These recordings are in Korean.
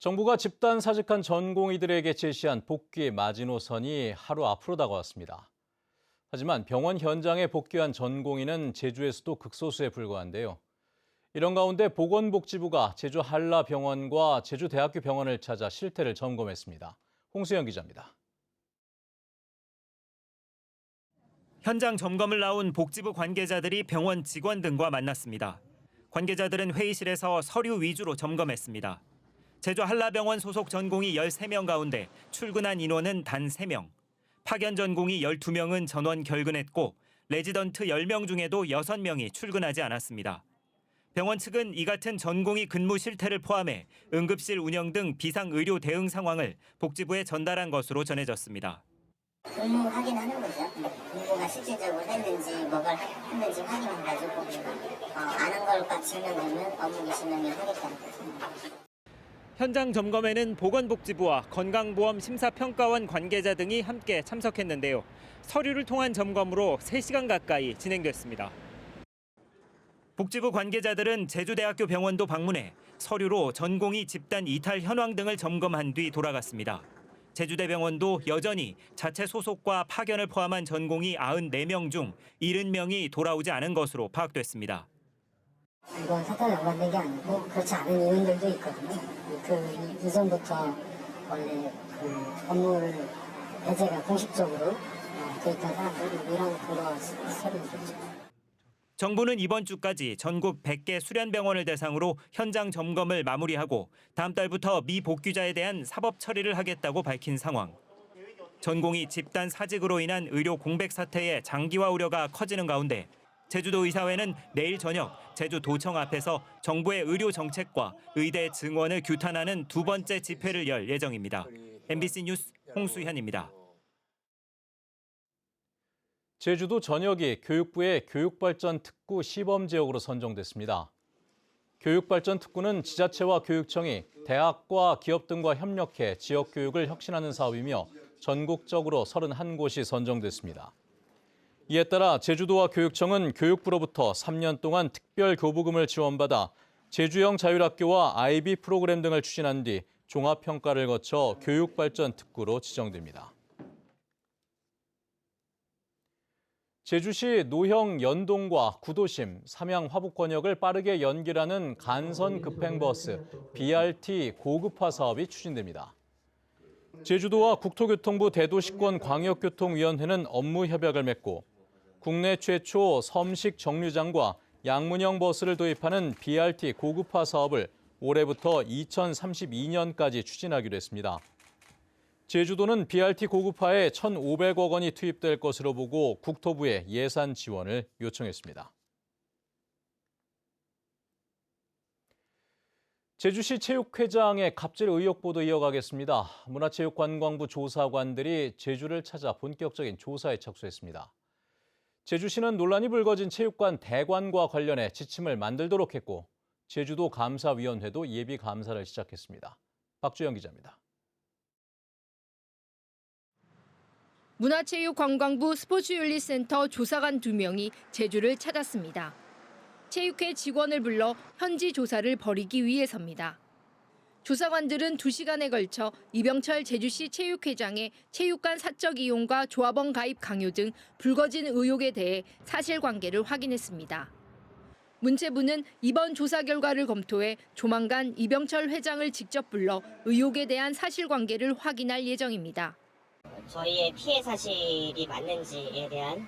정부가 집단 사직한 전공의들에게 제시한 복귀의 마지노선이 하루 앞으로 다가왔습니다. 하지만 병원 현장에 복귀한 전공의는 제주에서도 극소수에 불과한데요. 이런 가운데 보건복지부가 제주 한라병원과 제주대학교 병원을 찾아 실태를 점검했습니다. 홍수영 기자입니다. 현장 점검을 나온 복지부 관계자들이 병원 직원 등과 만났습니다. 관계자들은 회의실에서 서류 위주로 점검했습니다. 제주 한라병원 소속 전공의 13명 가운데 출근한 인원은 단 3명. 파견 전공의 12명은 전원 결근했고 레지던트 10명 중에도 6명이 출근하지 않았습니다. 병원 측은 이 같은 전공의 근무 실태를 포함해 응급실 운영 등 비상의료 대응 상황을 복지부에 전달한 것으로 전해졌습니다. 근무 확인하는 거죠. 근무가 실질적으로 했는지 뭐가 했는지 확인해가지고 아는 걸까 증명되면 업무 개시명령 하겠다는 거죠. 현장 점검에는 보건복지부와 건강보험 심사평가원 관계자 등이 함께 참석했는데요. 서류를 통한 점검으로 3시간 가까이 진행됐습니다. 복지부 관계자들은 제주대학교 병원도 방문해 서류로 전공의 집단 이탈 현황 등을 점검한 뒤 돌아갔습니다. 제주대병원도 여전히 자체 소속과 파견을 포함한 전공의 94명 중 70명이 돌아오지 않은 것으로 파악됐습니다. 이건 사건에 연관된 게 아니고 그렇지 않은 의원들도 있거든요. 그 이전부터 원래 업무를 배제가 공식적으로 돼 있던 사람들 이런 근거 서류를 줬죠. 정부는 이번 주까지 전국 100개 수련병원을 대상으로 현장 점검을 마무리하고 다음 달부터 미복귀자에 대한 사법 처리를 하겠다고 밝힌 상황. 전공의 집단 사직으로 인한 의료 공백 사태의 장기화 우려가 커지는 가운데 제주도 의사회는 내일 저녁 제주도청 앞에서 정부의 의료 정책과 의대 증원을 규탄하는 두 번째 집회를 열 예정입니다. MBC 뉴스 홍수현입니다. 제주도 전역이 교육부의 교육발전 특구 시범지역으로 선정됐습니다. 교육발전 특구는 지자체와 교육청이 대학과 기업 등과 협력해 지역 교육을 혁신하는 사업이며 전국적으로 31곳이 선정됐습니다. 이에 따라 제주도와 교육청은 교육부로부터 3년 동안 특별 교부금을 지원받아 제주형 자율학교와 IB 프로그램 등을 추진한 뒤 종합평가를 거쳐 교육발전 특구로 지정됩니다. 제주시 노형 연동과 구도심, 삼양 화북권역을 빠르게 연결하는 간선 급행버스 BRT 고급화 사업이 추진됩니다. 제주도와 국토교통부 대도시권 광역교통위원회는 업무 협약을 맺고 국내 최초 섬식 정류장과 양문형 버스를 도입하는 BRT 고급화 사업을 올해부터 2032년까지 추진하기로 했습니다. 제주도는 BRT 고급화에 1,500억 원이 투입될 것으로 보고 국토부에 예산 지원을 요청했습니다. 제주시 체육회장의 갑질 의혹 보도 이어가겠습니다. 문화체육관광부 조사관들이 제주를 찾아 본격적인 조사에 착수했습니다. 제주시는 논란이 불거진 체육관 대관과 관련해 지침을 만들도록 했고 제주도 감사위원회도 예비 감사를 시작했습니다. 박주영 기자입니다. 문화체육관광부 스포츠윤리센터 조사관 2명이 제주를 찾았습니다. 체육회 직원을 불러 현지 조사를 벌이기 위해서입니다. 조사관들은 2시간에 걸쳐 이병철 제주시 체육회장의 체육관 사적 이용과 조합원 가입 강요 등 불거진 의혹에 대해 사실관계를 확인했습니다. 문체부는 이번 조사 결과를 검토해 조만간 이병철 회장을 직접 불러 의혹에 대한 사실관계를 확인할 예정입니다. 저희의 피해 사실이 맞는지에 대한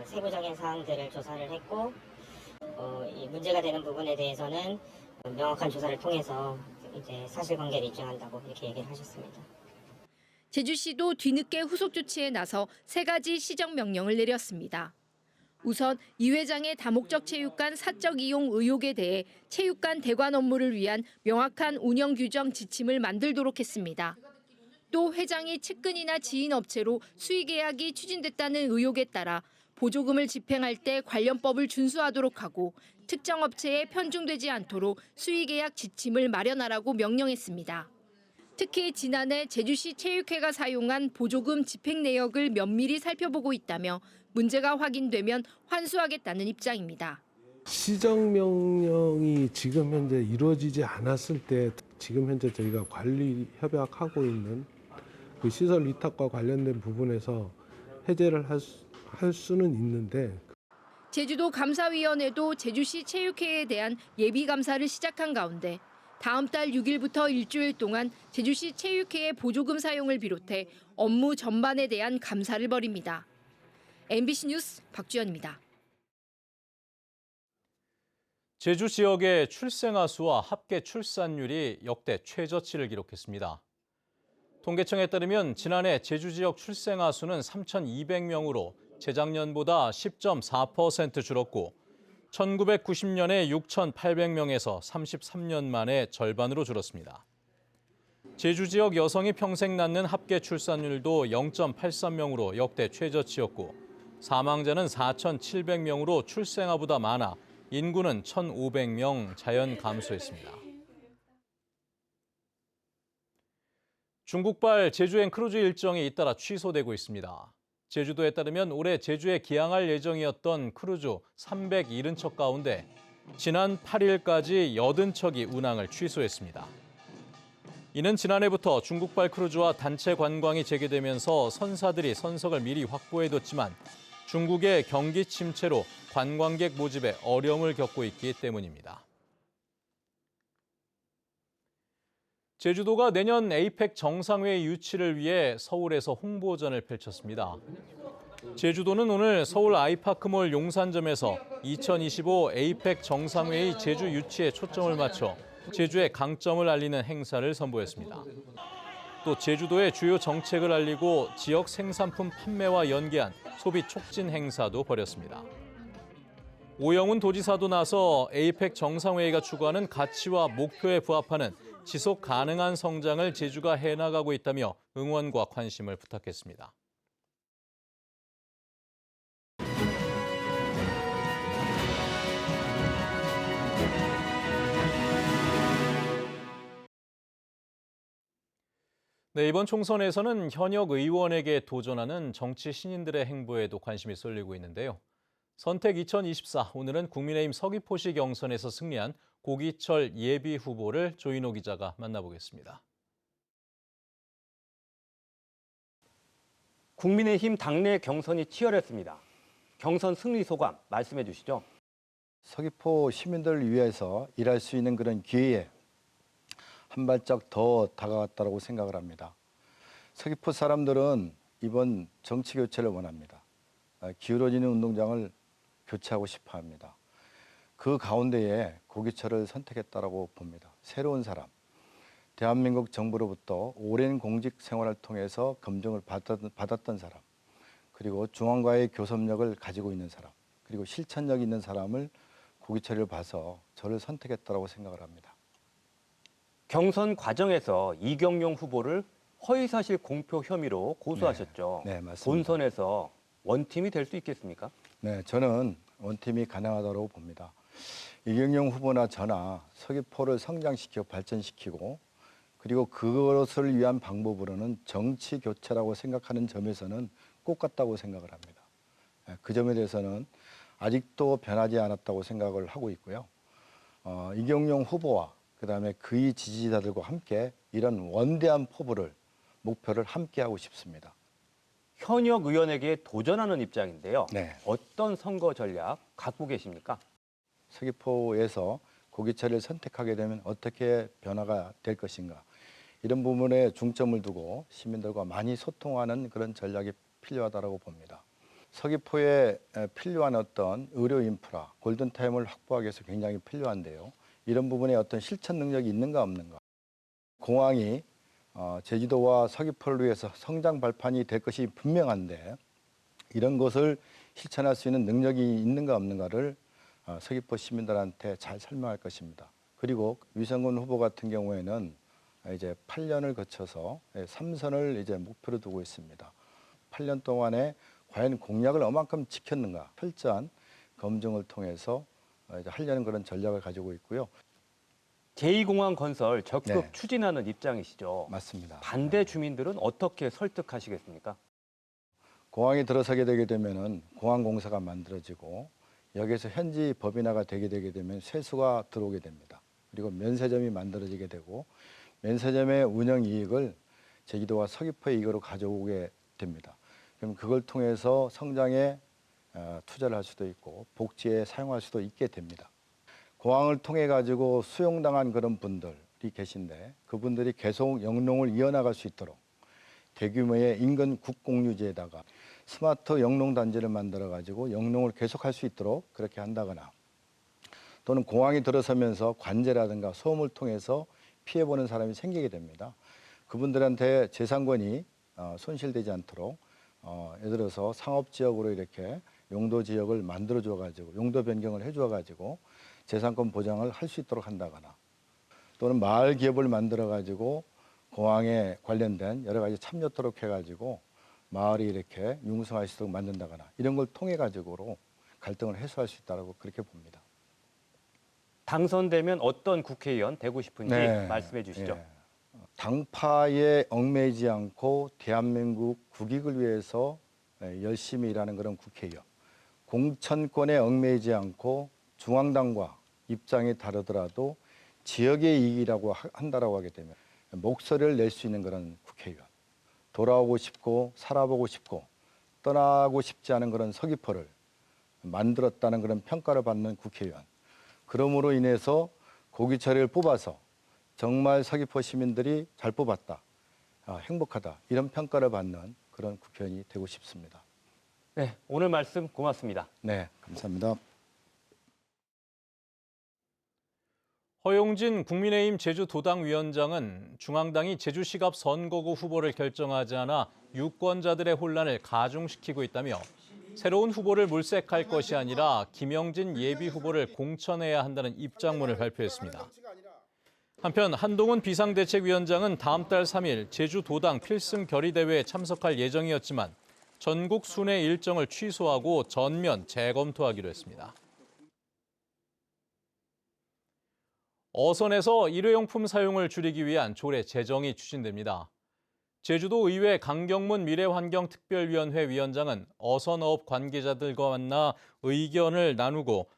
세부적인 사항들을 조사를 했고 이 문제가 되는 부분에 대해서는 명확한 조사를 통해서 이제 사실관계를 입증한다고 이렇게 얘기를 하셨습니다. 제주시도 뒤늦게 후속 조치에 나서 3가지 시정명령을 내렸습니다. 우선 이 회장의 다목적 체육관 사적 이용 의혹에 대해 체육관 대관 업무를 위한 명확한 운영 규정 지침을 만들도록 했습니다. 또 회장이 측근이나 지인 업체로 수의계약이 추진됐다는 의혹에 따라 보조금을 집행할 때 관련법을 준수하도록 하고 특정 업체에 편중되지 않도록 수의계약 지침을 마련하라고 명령했습니다. 특히 지난해 제주시 체육회가 사용한 보조금 집행 내역을 면밀히 살펴보고 있다며 문제가 확인되면 환수하겠다는 입장입니다. 시정명령이 지금 현재 이루어지지 않았을 때 지금 현재 저희가 관리 협약하고 있는 그 시설 위탁과 관련된 부분에서 해제를 할 수는 있는데 제주도 감사위원회도 제주시 체육회에 대한 예비 감사를 시작한 가운데 다음 달 6일부터 일주일 동안 제주시 체육회의 보조금 사용을 비롯해 업무 전반에 대한 감사를 벌입니다. MBC 뉴스 박주연입니다. 제주 지역의 출생아 수와 합계 출산율이 역대 최저치를 기록했습니다. 통계청에 따르면 지난해 제주 지역 출생아 수는 3,200명으로 재작년보다 10.4% 줄었고 1990년에 6,800명에서 33년 만에 절반으로 줄었습니다. 제주 지역 여성이 평생 낳는 합계 출산율도 0.83명으로 역대 최저치였고 사망자는 4,700명으로 출생아보다 많아 인구는 1,500명 자연 감소했습니다. 중국발 제주행 크루즈 일정이 잇따라 취소되고 있습니다. 제주도에 따르면 올해 제주에 기항할 예정이었던 크루즈 370척 가운데 지난 8일까지 80척이 운항을 취소했습니다. 이는 지난해부터 중국발 크루즈와 단체 관광이 재개되면서 선사들이 선석을 미리 확보해뒀지만 중국의 경기 침체로 관광객 모집에 어려움을 겪고 있기 때문입니다. 제주도가 내년 에이펙 정상회의 유치를 위해 서울에서 홍보전을 펼쳤습니다. 제주도는 오늘 서울 아이파크몰 용산점에서 2025 에이펙 정상회의 제주 유치에 초점을 맞춰 제주의 강점을 알리는 행사를 선보였습니다. 또 제주도의 주요 정책을 알리고 지역 생산품 판매와 연계한 소비 촉진 행사도 벌였습니다. 오영훈 도지사도 나서 에이펙 정상회의가 추구하는 가치와 목표에 부합하는 지속 가능한 성장을 제주가 해나가고 있다며 응원과 관심을 부탁했습니다. 네, 이번 총선에서는 현역 의원에게 도전하는 정치 신인들의 행보에도 관심이 쏠리고 있는데요. 선택 2024, 오늘은 국민의힘 서귀포시 경선에서 승리한 고기철 예비 후보를 조인호 기자가 만나보겠습니다. 국민의힘 당내 경선이 치열했습니다. 경선 승리 소감 말씀해 주시죠. 서귀포 시민들을 위해서 일할 수 있는 그런 기회에 한 발짝 더 다가갔다고 생각을 합니다. 서귀포 사람들은 이번 정치 교체를 원합니다. 기울어지는 운동장을 교체하고 싶어 합니다. 그 가운데에 고기철을 선택했다고 봅니다. 새로운 사람, 대한민국 정부로부터 오랜 공직 생활을 통해서 검증을 받았던 사람, 그리고 중앙과의 교섭력을 가지고 있는 사람, 그리고 실천력 있는 사람을 고기철을 봐서 저를 선택했다고 생각을 합니다. 경선 과정에서 이경용 후보를 허위사실 공표 혐의로 고소하셨죠. 네, 맞습니다. 본선에서 원팀이 될 수 있겠습니까? 네, 저는 원팀이 가능하다고 봅니다. 이경용 후보나 저나 서귀포를 성장시키고 발전시키고 그리고 그것을 위한 방법으로는 정치 교체라고 생각하는 점에서는 꼭 같다고 생각을 합니다. 그 점에 대해서는 아직도 변하지 않았다고 생각을 하고 있고요. 이경용 후보와 그다음에 그의 지지자들과 함께 이런 원대한 포부를 목표를 함께 하고 싶습니다. 현역 의원에게 도전하는 입장인데요. 네. 어떤 선거 전략 갖고 계십니까? 서귀포에서 고기철을 선택하게 되면 어떻게 변화가 될 것인가 이런 부분에 중점을 두고 시민들과 많이 소통하는 그런 전략이 필요하다고 봅니다. 서귀포에 필요한 어떤 의료 인프라, 골든타임을 확보하기 위해서 굉장히 필요한데요. 이런 부분에 어떤 실천 능력이 있는가 없는가. 공항이 제주도와 서귀포를 위해서 성장 발판이 될 것이 분명한데 이런 것을 실천할 수 있는 능력이 있는가 없는가를 서귀포 시민들한테 잘 설명할 것입니다. 그리고 위성군 후보 같은 경우에는 이제 8년을 거쳐서 3선을 이제 목표로 두고 있습니다. 8년 동안에 과연 공약을 얼만큼 지켰는가 철저한 검증을 통해서 이제 하려는 그런 전략을 가지고 있고요. 제2공항 건설 적극 네. 추진하는 입장이시죠. 맞습니다. 반대 주민들은 어떻게 설득하시겠습니까? 공항이 들어서게 되게 되면은 공항공사가 만들어지고 여기에서 현지 법인화가 되게 되면 세수가 들어오게 됩니다. 그리고 면세점이 만들어지게 되고 면세점의 운영 이익을 제주도와 서귀포의 이익으로 가져오게 됩니다. 그럼 그걸 통해서 성장에 투자를 할 수도 있고 복지에 사용할 수도 있게 됩니다. 공항을 통해 가지고 수용당한 그런 분들이 계신데 그분들이 계속 영농을 이어나갈 수 있도록 대규모의 인근 국공유지에다가 스마트 영농단지를 만들어 가지고 영농을 계속할 수 있도록 그렇게 한다거나 또는 공항이 들어서면서 관제라든가 소음을 통해서 피해보는 사람이 생기게 됩니다. 그분들한테 재산권이 손실되지 않도록 예를 들어서 상업지역으로 이렇게 용도지역을 만들어줘 가지고 용도 변경을 해줘 가지고 재산권 보장을 할 수 있도록 한다거나 또는 마을 기업을 만들어 가지고 공항에 관련된 여러 가지 참여토록 해가지고 마을이 이렇게 융성할 수 있도록 만든다거나 이런 걸 통해 가지고 갈등을 해소할 수 있다고 그렇게 봅니다. 당선되면 어떤 국회의원 되고 싶은지 네. 말씀해 주시죠. 네. 당파에 얽매이지 않고 대한민국 국익을 위해서 열심히 일하는 그런 국회의원. 공천권에 얽매이지 않고 중앙당과 입장이 다르더라도 지역의 이익이라고 한다라고 하게 되면 목소리를 낼 수 있는 그런 국회의원. 돌아오고 싶고 살아보고 싶고 떠나고 싶지 않은 그런 서귀포를 만들었다는 그런 평가를 받는 국회의원. 그러므로 인해서 고기철을 뽑아서 정말 서귀포 시민들이 잘 뽑았다, 행복하다 이런 평가를 받는 그런 국회의원이 되고 싶습니다. 네, 오늘 말씀 고맙습니다. 네, 감사합니다. 허용진 국민의힘 제주도당 위원장은 중앙당이 제주시갑 선거구 후보를 결정하지 않아 유권자들의 혼란을 가중시키고 있다며 새로운 후보를 물색할 것이 아니라 김영진 예비 후보를 공천해야 한다는 입장문을 발표했습니다. 한편 한동훈 비상대책위원장은 다음 달 3일 제주도당 필승 결의대회에 참석할 예정이었지만 전국 순회 일정을 취소하고 전면 재검토하기로 했습니다. 어선에서 일회용품 사용을 줄이기 위한 조례 제정이 추진됩니다. 제주도 의회 강경문 미래환경특별위원회 위원장은 어선어업 관계자들과 만나 의견을 나누고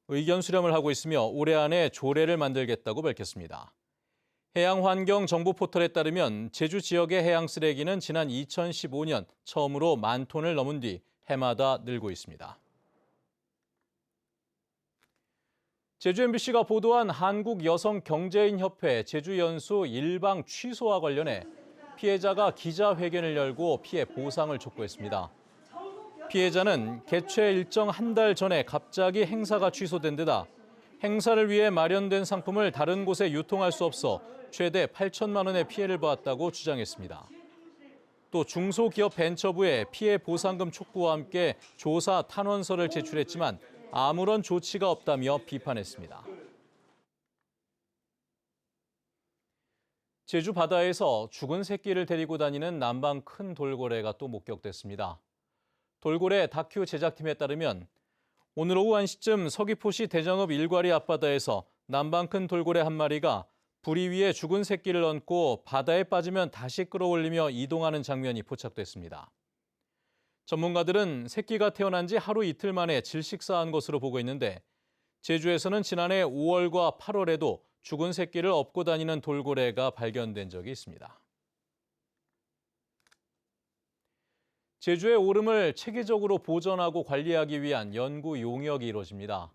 의견 수렴을 하고 있으며 올해 안에 조례를 만들겠다고 밝혔습니다. 해양환경정보포털에 따르면 제주 지역의 해양 쓰레기는 지난 2015년 처음으로 10,000톤을 넘은 뒤 해마다 늘고 있습니다. 제주 MBC가 보도한 한국여성경제인협회 제주연수 일방 취소와 관련해 피해자가 기자회견을 열고 피해 보상을 촉구했습니다. 피해자는 개최 일정 한 달 전에 갑자기 행사가 취소된 데다 행사를 위해 마련된 상품을 다른 곳에 유통할 수 없어 최대 8천만 원의 피해를 보았다고 주장했습니다. 또 중소기업 벤처부에 피해 보상금 촉구와 함께 조사 탄원서를 제출했지만 아무런 조치가 없다며 비판했습니다. 제주 바다에서 죽은 새끼를 데리고 다니는 남방 큰 돌고래가 또 목격됐습니다. 돌고래 다큐 제작팀에 따르면 오늘 오후 1시쯤 서귀포시 대정읍 일과리 앞바다에서 남방 큰 돌고래 한 마리가 부리 위에 죽은 새끼를 얹고 바다에 빠지면 다시 끌어올리며 이동하는 장면이 포착됐습니다. 전문가들은 새끼가 태어난 지 하루 이틀 만에 질식사한 것으로 보고 있는데 제주에서는 지난해 5월과 8월에도 죽은 새끼를 업고 다니는 돌고래가 발견된 적이 있습니다. 제주의 오름을 체계적으로 보존하고 관리하기 위한 연구 용역이 이루어집니다.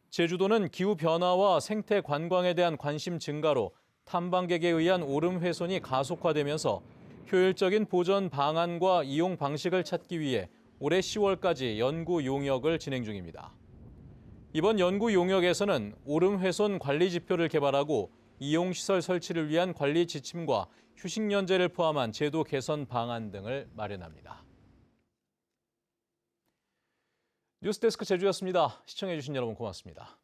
제주도는 기후변화와 생태 관광에 대한 관심 증가로 탐방객에 의한 오름 훼손이 가속화되면서 효율적인 보존 방안과 이용 방식을 찾기 위해 올해 10월까지 연구 용역을 진행 중입니다. 이번 연구 용역에서는 오름 훼손 관리 지표를 개발하고 이용시설 설치를 위한 관리 지침과 휴식연제를 포함한 제도 개선 방안 등을 마련합니다. 뉴스데스크 제주였습니다. 시청해주신 여러분 고맙습니다.